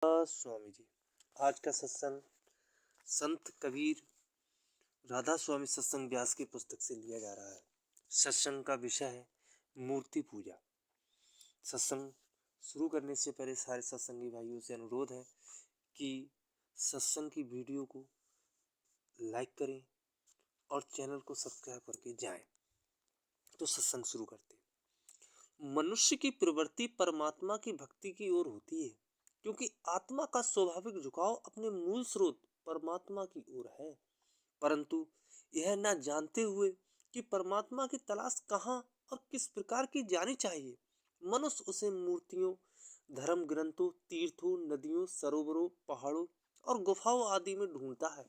स्वामी जी, आज का सत्संग संत कबीर राधा स्वामी सत्संग व्यास की पुस्तक से लिया जा रहा है। सत्संग का विषय है मूर्ति पूजा। सत्संग शुरू करने से पहले सारे सत्संगी भाइयों से अनुरोध है कि सत्संग की वीडियो को लाइक करें और चैनल को सब्सक्राइब करके जाएं। तो सत्संग शुरू करते हैं। मनुष्य की प्रवृत्ति परमात्मा की भक्ति की ओर होती है, क्योंकि आत्मा का स्वाभाविक झुकाव अपने मूल स्रोत परमात्मा की ओर है। परंतु यह न जानते हुए कि परमात्मा की तलाश कहाँ और किस प्रकार की जानी चाहिए, मनुष्य उसे मूर्तियों, धर्म ग्रंथों, तीर्थों, नदियों, सरोवरों, पहाड़ों और गुफाओं आदि में ढूंढता है।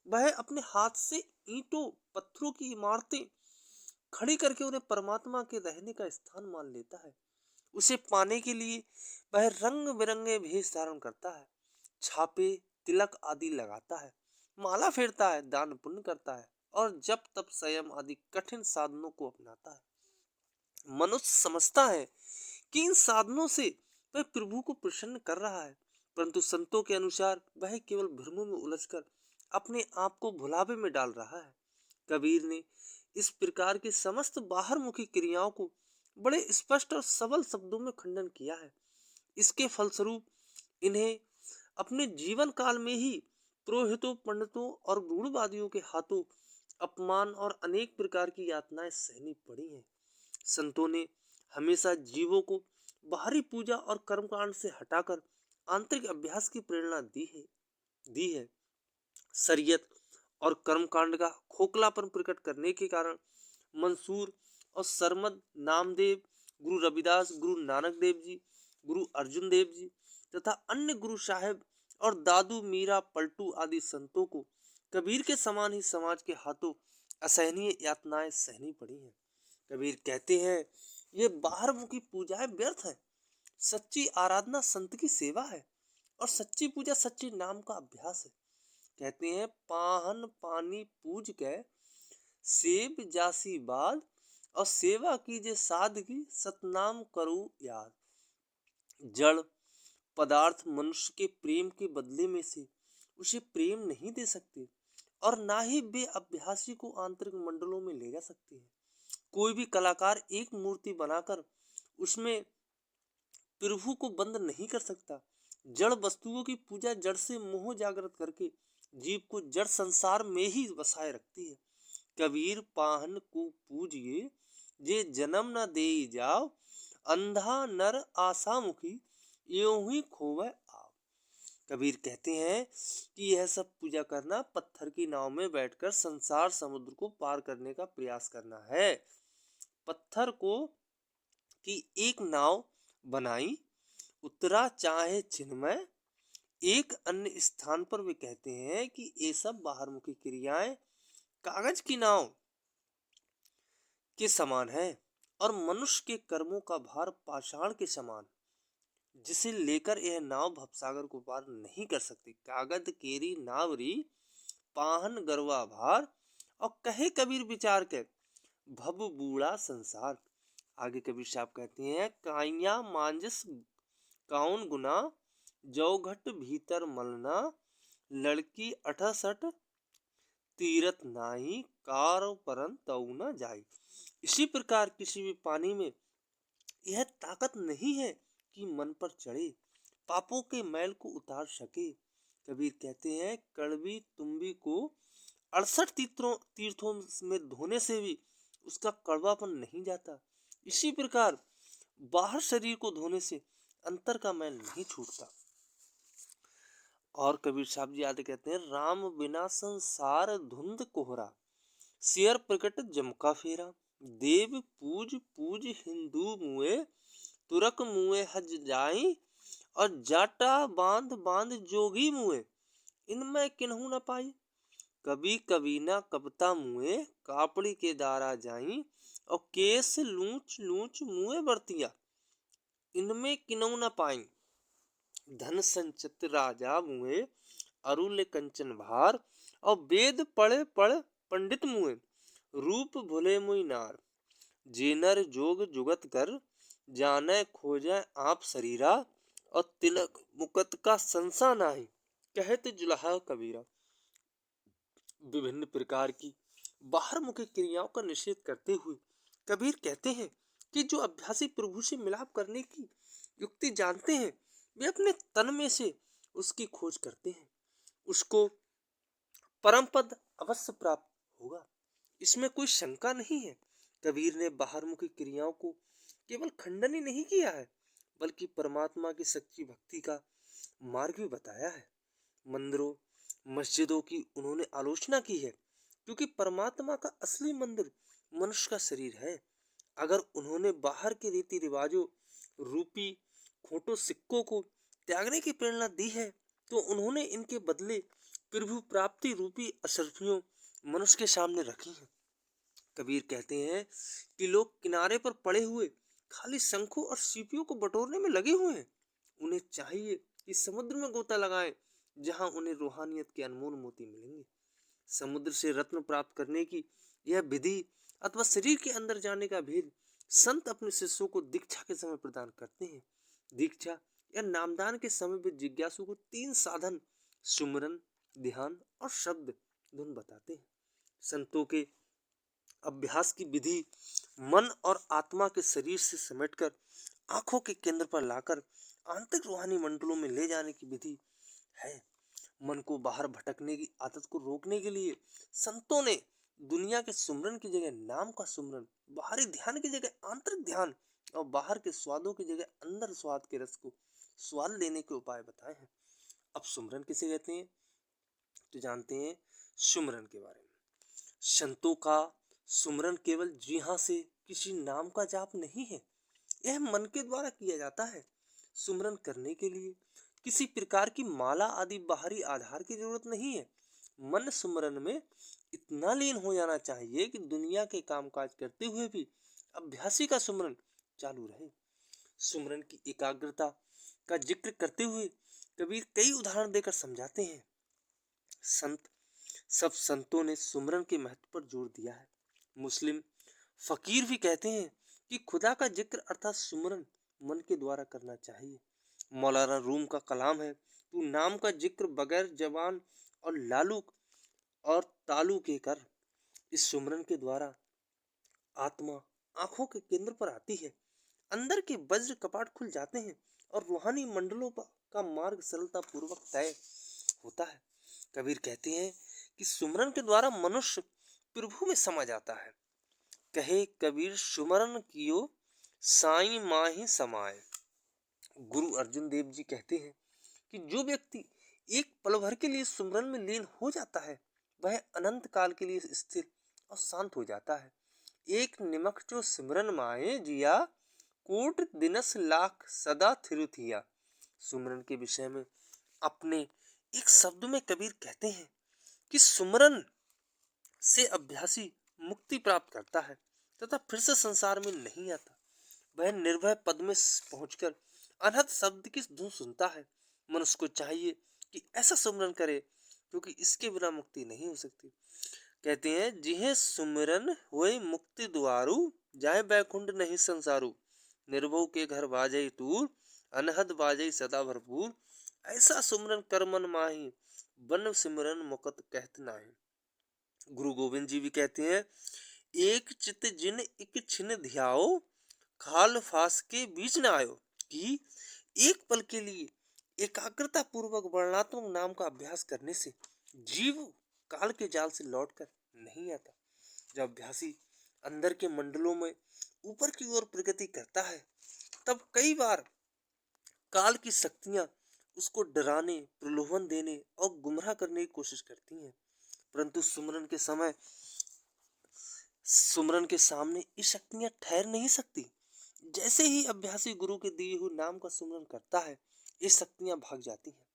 वह अपने हाथ से ईंटों, पत्थरों की इमारतें खड़ी करके उन्हें परमात्मा के रहने का स्थान मान लेता है। उसे पाने के लिए वह रंग बिरंगे भेष धारण करता है, छापे, तिलक आदि लगाता है, माला फेरता है, दान पुण्य करता है और जप तप संयम आदि कठिन साधनों को अपनाता है। मनुष्य समझता है कि इन साधनों से वह प्रभु को प्रसन्न कर रहा है, परंतु संतों के अनुसार वह केवल भ्रमों में उलझकर अपने आप को भुलावे में डाल रहा है। कबीर ने इस प्रकार की समस्त बाहरमुखी क्रियाओं को बड़े स्पष्ट और सबल शब्दों में खंडन किया है। इसके फलस्वरूप इन्हें अपने जीवन काल में ही पुरोहितों, पंडितों और गूढ़वादियों के हाथों अपमान और अनेक प्रकार की यातनाएं सहनी पड़ी हैं। संतों ने हमेशा जीवों को बाहरी पूजा और कर्मकांड से हटाकर आंतरिक अभ्यास की प्रेरणा दी है। शरीयत और कर्मकांड का खोखलापन प्रकट करने के कारण मंसूर और सरमद, नामदेव, गुरु रविदास, गुरु नानक देव जी, गुरु अर्जुन देव जी तथा अन्य गुरु साहेब और दादू मीरा पलटू आदि संतों को कबीर के समान ही समाज के हाथों असहनीय यातनाएं सहनी पड़ी हैं। कबीर कहते हैं, ये बाहरमुखी पूजाएं व्यर्थ है। सच्ची आराधना संत की सेवा है और सच्ची पूजा सच्चे नाम का अभ्यास है। कहते हैं, पाहन पानी पूज के सेब जासी बाद और सेवा कीजिए सादगी, सतनाम करो याद। जड़ पदार्थ मनुष्य के प्रेम के बदले में से उसे प्रेम नहीं दे सकते और ना ही वे अभ्यासी को आंतरिक मंडलों में ले जा सकते हैं। कोई भी कलाकार एक मूर्ति बनाकर उसमें प्रभु को बंद नहीं कर सकता। जड़ वस्तुओं की पूजा जड़ से मोह जागृत करके जीव को जड़ संसार में ही बसाए रखती है। कबीर पाहन को पूजिए, जे जन्म न दे जाओ, अंधा नर आशा मुखी, यों ही खोवे आओ। कबीर कहते हैं कि यह सब पूजा करना पत्थर की नाव में बैठकर संसार समुद्र को पार करने का प्रयास करना है। पत्थर को की एक नाव बनाई, उतरा चाहे चिन्मय, एक अन्य स्थान पर वे कहते हैं कि ये सब बाहरमुखी क्रियाएं कागज की नाव के समान है और मनुष्य के कर्मों का भार पाषाण के समान, जिसे लेकर यह नाव भवसागर को पार नहीं कर सकती। कागज केरी नावरी, पाहन गरवा भार, और कहे कबीर विचार के, भव बूढ़ा संसार। आगे कबीर साहब कहते हैं, काइया मांजस काउन गुना, जौघट भीतर मलना, लड़की 68 तीरथ नाही, कार परन तऊ न जाई। इसी प्रकार किसी भी पानी में यह ताकत नहीं है कि मन पर चढ़े, पापों के मैल को उतार सके। कबीर कहते हैं, कड़वी तुम्बी को 68 तीर्थों में धोने से भी उसका कड़वापन नहीं जाता। इसी प्रकार बाहर शरीर को धोने से अंतर का मैल नहीं छूटता। और कबीर साहब जी आगे कहते हैं, राम बिना संसार धुंध कोहरा, सियर प्रकट जमका फेरा, देव पूज पूज हिंदू मुए, तुरक मुए हज जाई, और जाटा बांध बांध जोगी मुए, इनमें किन्हू न पाई। कभी कभी ना कबता मुए, कापड़ी के दारा जाई, और केस लूच लूच मुए बरतिया, इनमें किन्हू न पाई। धन संचित राजा मुए, अरुल कंचन भार, और वेद पढ़े पढ़ पंडित मुए, रूप भुले मुई नार। जेनर जोग जुगत कर, जाने खोजे आप शरीरा, और तिलक मुकत का संसा नाही, कहत जुलहा कबीरा। विभिन्न प्रकार की बाहर मुखी क्रियाओं का निषेध करते हुए कबीर कहते हैं कि जो अभ्यासी प्रभु से मिलाप करने की युक्ति जानते हैं, वे अपने तन में से उसकी खोज करते हैं, उसको परम पद अवश्य प्राप्त होगा, इसमें कोई शंका नहीं है। कबीर ने बाहर मुखी क्रियाओं को केवल खंडन ही नहीं किया है, बल्कि परमात्मा की सच्ची भक्ति का मार्ग भी बताया है। मंदिरों मस्जिदों की उन्होंने आलोचना की है, क्योंकि परमात्मा का असली मंदिर मनुष्य का शरीर है। अगर उन्होंने बाहर के रीति रिवाजों रूपी खोटो सिक्कों को त्यागने की प्रेरणा दी है, तो उन्होंने इनके बदले प्रभु प्राप्ति रूपी अशर्फियों मनुष्य के सामने रखी हैं। कबीर कहते हैं कि लोग किनारे पर पड़े हुए खाली शंखों और सीपियों को बटोरने में लगे हुए हैं। उन्हें चाहिए कि समुद्र में गोता लगाएं, जहां उन्हें रूहानियत के अनमोल मोती मिलेंगे। समुद्र से रत्न प्राप्त करने की यह विधि अथवा शरीर के अंदर जाने का भेद संत अपने शिष्यों को दीक्षा के समय प्रदान करते हैं। दीक्षा या नामदान के समय भी जिज्ञासु को 3 साधन सुमरन, ध्यान और शब्द धुन बताते हैं। संतों के अभ्यास की विधि मन और आत्मा के शरीर से समेटकर आंखों के केंद्र पर लाकर आंतरिक रूहानी मंडलों में ले जाने की विधि है। मन को बाहर भटकने की आदत को रोकने के लिए संतों ने दुनिया के सुमरन की जगह नाम का सुमरन, बाहरी ध्यान की जगह आंतरिक ध्यान और बाहर के स्वादों की जगह अंदर स्वाद के रस को स्वाद लेने के उपाय बताए हैं। अब सुमरन किसे कहते हैं तो जानते हैं सुमरन के बारे में। संतों का सुमरन केवल जी हाँ से किसी नाम का जाप नहीं है, यह मन के द्वारा किया जाता है। सुमरन करने के लिए किसी प्रकार की माला आदि बाहरी आधार की जरूरत नहीं है। मन सुमरन में इतना लीन हो जाना चाहिए कि दुनिया के कामकाज करते हुए भी अभ्यासी का सुमरन चालू रहे। सुमरन की एकाग्रता का जिक्र करते हुए कबीर कई उदाहरण देकर समझाते हैं। सब संतों ने सुमरन के महत्व पर जोर दिया है। मुस्लिम फकीर भी कहते हैं कि खुदा का जिक्र अर्थात सुमरन मन के द्वारा करना चाहिए। मौलाना रूम का कलाम है, तू नाम का जिक्र बगैर जबान और लालूक और तालू के कर। इस सुमरन के द्वारा आत्मा आंखों के केंद्र पर आती है, अंदर के वज्र कपाट खुल जाते हैं और रूहानी मंडलों का मार्ग सरलता पूर्वक तय होता है। कबीर कहते हैं कि सुमरन के द्वारा मनुष्य प्रभु में समा जाता है। कहे कबीर सुमरन कियो साईं माही समाए। गुरु अर्जुन देव जी कहते हैं कि जो व्यक्ति एक पल भर के लिए सुमरन में लीन हो जाता है, वह अनंत काल के लिए स्थिर और शांत हो जाता है। एक निमक जो सिमरन माए जिया, कोट दिनस लाख सदा थिरुथिया। सुमरन के विषय में अपने एक शब्द में कबीर कहते हैं कि सुमरन से अभ्यासी मुक्ति प्राप्त करता है तथा फिर से संसार में नहीं आता। वह निर्भय पद में पहुंचकर अनहद शब्द की धुन सुनता है। मनुष्य को चाहिए कि ऐसा सुमरन करे, क्योंकि इसके बिना मुक्ति नहीं हो सकती। कहते हैं जिहे सुमरन होए मुक्ति द्वारू, जाए बैकुंठ नहीं संसारू। निर्भव के घर बाजई तूर, अनहद बाजई सदा भरपूर। ऐसा सुमरन कर मन माही, बन सिमरन मुकत कहत नाही। गुरु गोविंद जी भी कहते हैं एक चित जिन इक छिन ध्याओ, खाल फास के बीच न आयो। कि एक पल के लिए एकाग्रता पूर्वक वर्णनात्मक नाम का अभ्यास करने से जीव काल के जाल से लौटकर नहीं आता। जब अभ्यासी अंदर के मंडलों में ऊपर की ओर प्रगति करता है, तब कई बार काल की शक्तियां उसको डराने, प्रलोभन देने और गुमराह करने की कोशिश करती हैं, परंतु सुमरन के सामने ये शक्तियां ठहर नहीं सकती। जैसे ही अभ्यासी गुरु के दिए हुए नाम का सुमरन करता है, ये शक्तियां भाग जाती हैं।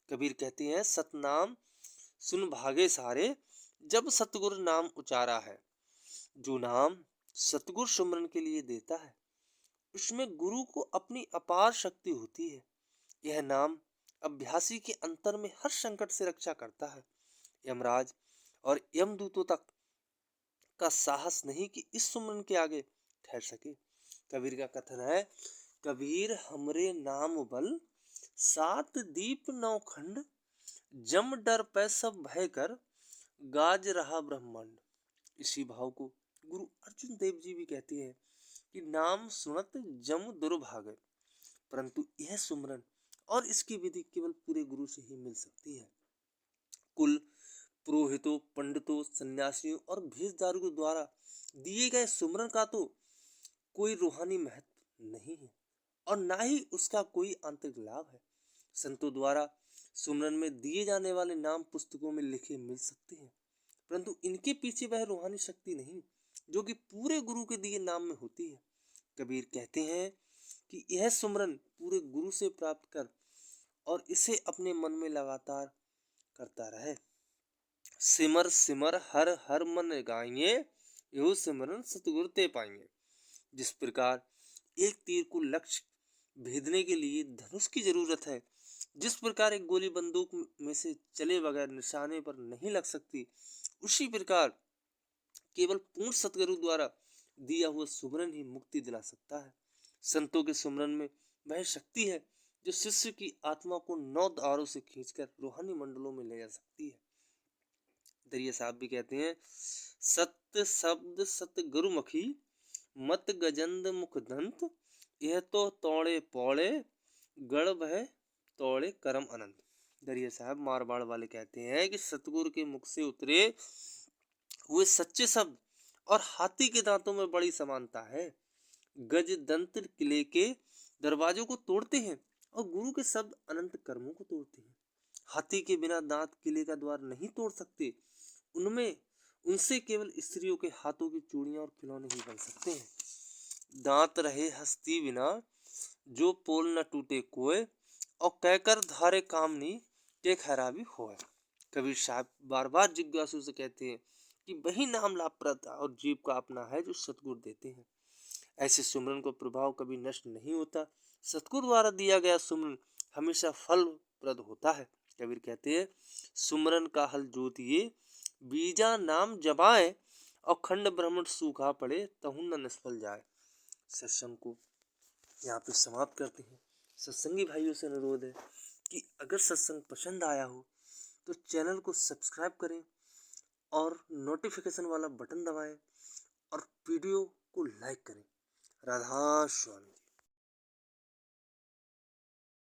कबीर कहते हैं सतनाम सुन भागे सारे, जब सतगुरु नाम उचारा है। जो नाम सतगुरु सुमरन के लिए देता है, उसमें गुरु को अपनी अपार शक्ति होती है। यह नाम अभ्यासी के अंतर में हर संकट से रक्षा करता है। यमराज और यमदूतों तक का साहस नहीं कि इस सुमरन के आगे ठहर सके। कबीर का कथन है कबीर हमरे नाम बल, सात दीप नौ खंड, जम डर पै सब भय कर, गाज रहा ब्रह्मांड। इसी भाव को गुरु अर्जुन देव जी भी कहते हैं कि नाम सुनत जम दुर्भागे, परंतु यह सुमरन और इसकी विधि केवल पूरे गुरु से ही मिल सकती है। कुल पुरोहितों, पंडितों, सन्यासियों और भेषधारियों द्वारा दिए गए सुमरन का तो कोई रूहानी महत्व नहीं है और ना ही उसका कोई आंतरिक लाभ है। संतों द्वारा सुमरन में दिए जाने वाले नाम पुस्तकों में लिखे मिल सकते हैं, परंतु इनके पीछे वह रूहानी शक्ति नहीं जो कि पूरे गुरु के दिए नाम में होती है। कबीर कहते हैं कि यह सुमरन पूरे गुरु से प्राप्त कर और इसे अपने मन में लगातार करता रहे। सिमर सिमर हर हर मन गाएंगे, यो सिमरन सतगुरु ते पाएंगे। जिस प्रकार एक तीर को लक्ष्य भेदने के लिए धनुष की जरूरत है, जिस प्रकार एक गोली बंदूक में से चले बगैर निशाने पर नहीं लग सकती, उसी प्रकार केवल पूर्ण सतगुरु द्वारा दिया हुआ सुमरन ही मुक्ति दिला सकता है। संतों के सुमरन में वह शक्ति है जो शिष्य की आत्मा को 9 द्वारों से खींचकर रूहानी मंडलों में ले जा सकती है। दरिया साहब भी कहते हैं, सत्य शब्द सत गुरुमुखी, मत गजंद मुख दंत, यह तो तोड़े पौड़े, गढ़ भय तोड़े करम अनंत। दरिया साहब मारवाड़ वाले कहते हैं कि सतगुरु के मुख से उतरे हुए सच्चे शब्द और हाथी के दांतों में बड़ी समानता है। गज दंत किले के दरवाजों को तोड़ते हैं और गुरु के शब्द अनंत कर्मों को तोड़ते हैं। हाथी के बिना दांत किले का द्वार नहीं तोड़ सकते, उनमें उनसे केवल स्त्रियों के हाथों की चूड़ियां और खिलौने ही बन सकते हैं। दांत रहे हस्ती बिना, जो पोल न टूटे कोय, और कहकर धारे कामनी के खराबी होए। कबीर साहब बार बार जिज्ञासु से कहते हैं कि वही नाम लाभप्रद और जीव का अपना है जो सतगुरु देते हैं। ऐसे सुमरन को प्रभाव कभी नष्ट नहीं होता। सतगुरु द्वारा दिया गया सुमरन हमेशा फलप्रद होता है। कबीर कहते हैं, सुमरन का हल जोतिए, बीजा नाम जबाए, और खंड ब्रह्मण सूखा पड़े, तहु न निष्फल जाए। सत्संग को यहाँ पे समाप्त करते हैं। सत्संगी भाइयों से अनुरोध है कि अगर सत्संग पसंद आया हो तो चैनल को सब्सक्राइब करें और नोटिफिकेशन वाला बटन दबाएं और वीडियो को लाइक करें। राधा स्वामी।